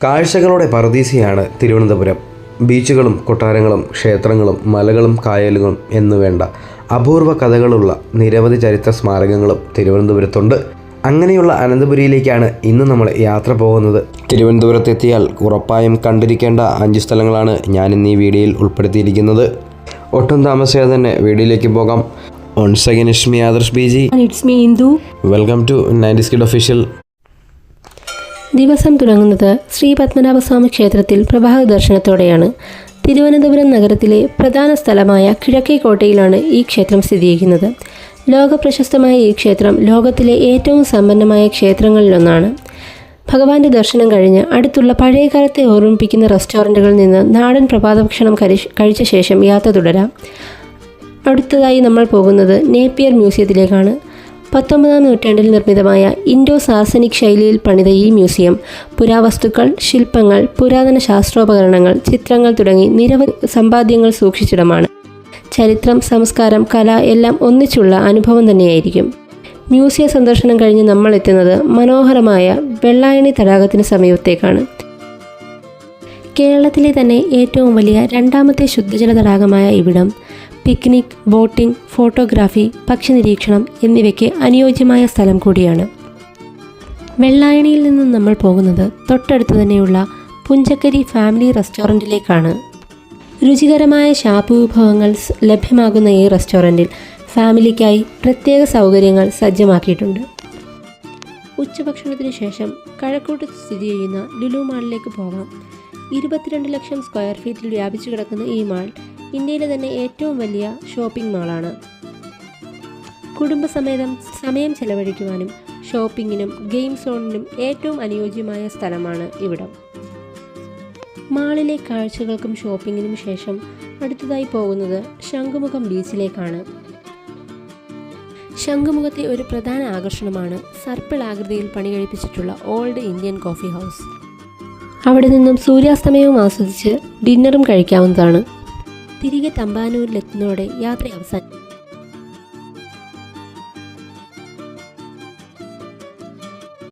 കാഴ്ചകളുടെ പറുദീസയാണ് തിരുവനന്തപുരം. ബീച്ചുകളും കൊട്ടാരങ്ങളും ക്ഷേത്രങ്ങളും മലകളും കായലുകളും എന്നുവേണ്ട അപൂർവ കഥകളുള്ള നിരവധി ചരിത്ര സ്മാരകങ്ങളും തിരുവനന്തപുരത്തുണ്ട്. അങ്ങനെയുള്ള അനന്തപുരിയിലേക്കാണ് ഇന്ന് നമ്മൾ യാത്ര പോകുന്നത്. തിരുവനന്തപുരത്തെത്തിയാൽ ഉറപ്പായും കണ്ടിരിക്കേണ്ട 5 സ്ഥലങ്ങളാണ് ഞാനിന്ന് ഈ വീഡിയോയിൽ ഉൾപ്പെടുത്തിയിരിക്കുന്നത്. ഒട്ടും താമസിയാതെ തന്നെ വീഡിയോയിലേക്ക് പോകാം. Once again, it's me Adarsh BG. And it's me Indu. Welcome to 90s Kid Official. ദിവസം തുടങ്ങുന്നത് ശ്രീ പത്മനാഭസ്വാമി ക്ഷേത്രത്തിൽ പ്രഭാത ദർശനത്തോടെയാണ്. തിരുവനന്തപുരം നഗരത്തിലെ പ്രധാന സ്ഥലമായ കിഴക്കേക്കോട്ടയിലാണ് ഈ ക്ഷേത്രം സ്ഥിതി ചെയ്യുന്നത്. ലോകപ്രശസ്തമായ ഈ ക്ഷേത്രം ലോകത്തിലെ ഏറ്റവും സമ്പന്നമായ ക്ഷേത്രങ്ങളിലൊന്നാണ്. ഭഗവാന്റെ ദർശനം കഴിഞ്ഞ് അടുത്തുള്ള പഴയകാലത്തെ ഓർമ്മിപ്പിക്കുന്ന റെസ്റ്റോറൻറ്റുകളിൽ നിന്ന് നാടൻ പ്രഭാത ഭക്ഷണം കഴിച്ച ശേഷം യാത്ര തുടരാം. അടുത്തതായി നമ്മൾ പോകുന്നത് നേപ്പിയർ മ്യൂസിയത്തിലേക്കാണ്. 19-ാം നൂറ്റാണ്ടിൽ നിർമ്മിതമായ ഇൻഡോ സാർസനിക് ശൈലിയിൽ പണിത ഈ മ്യൂസിയം പുരാവസ്തുക്കൾ, ശില്പങ്ങൾ, പുരാതന ശാസ്ത്രോപകരണങ്ങൾ, ചിത്രങ്ങൾ തുടങ്ങി നിരവധി സമ്പാദ്യങ്ങൾ സൂക്ഷിച്ചിടമാണ്. ചരിത്രം, സംസ്കാരം, കല എല്ലാം ഒന്നിച്ചുള്ള അനുഭവം തന്നെയായിരിക്കും. മ്യൂസിയം സന്ദർശനം കഴിഞ്ഞ് നമ്മൾ എത്തുന്നത് മനോഹരമായ വെള്ളായണി തടാകത്തിന് സമീപത്തേക്കാണ്. കേരളത്തിലെ തന്നെ ഏറ്റവും വലിയ 2ാമത്തെ ശുദ്ധജല തടാകമായ ഇവിടം പിക്നിക്, ബോട്ടിംഗ്, ഫോട്ടോഗ്രാഫി, പക്ഷി നിരീക്ഷണം എന്നിവയ്ക്ക് അനുയോജ്യമായ സ്ഥലം കൂടിയാണ്. വെള്ളായണിയിൽ നിന്നും നമ്മൾ പോകുന്നത് തൊട്ടടുത്ത് തന്നെയുള്ള പുഞ്ചക്കരി ഫാമിലി റെസ്റ്റോറൻറ്റിലേക്കാണ്. രുചികരമായ ശാപ്പ് വിഭവങ്ങൾ ലഭ്യമാകുന്ന ഈ റെസ്റ്റോറൻറ്റിൽ ഫാമിലിക്കായി പ്രത്യേക സൗകര്യങ്ങൾ സജ്ജമാക്കിയിട്ടുണ്ട്. ഉച്ചഭക്ഷണത്തിന് ശേഷം കഴക്കൂട്ട് സ്ഥിതി ചെയ്യുന്ന ലുലു മാളിലേക്ക് പോകാം. 22 ലക്ഷം സ്ക്വയർ ഫീറ്റിൽ വ്യാപിച്ചു കിടക്കുന്ന ഈ മാൾ ഇന്ത്യയിലെ തന്നെ ഏറ്റവും വലിയ ഷോപ്പിംഗ് മാളാണ്. കുടുംബസമേതം സമയം ചെലവഴിക്കുവാനും ഷോപ്പിങ്ങിനും ഗെയിം സോണിനും ഏറ്റവും അനുയോജ്യമായ സ്ഥലമാണ് ഇവിടം. മാളിലെ കാഴ്ചകൾക്കും ഷോപ്പിങ്ങിനും ശേഷം അടുത്തതായി പോകുന്നത് ശംഖുമുഖം ബീച്ചിലേക്കാണ്. ശംഖുമുഖത്തെ ഒരു പ്രധാന ആകർഷണമാണ് സർപ്പിൾ ആകൃതിയിൽ പണി കഴിപ്പിച്ചിട്ടുള്ള ഓൾഡ് ഇന്ത്യൻ കോഫി ഹൗസ്. അവിടെ നിന്നും സൂര്യാസ്തമയവും ആസ്വദിച്ച് ഡിന്നറും കഴിക്കാവുന്നതാണ്. തിരികെ തമ്പാനൂരിലെത്തുന്നതോടെ യാത്ര അവസാനിക്കും.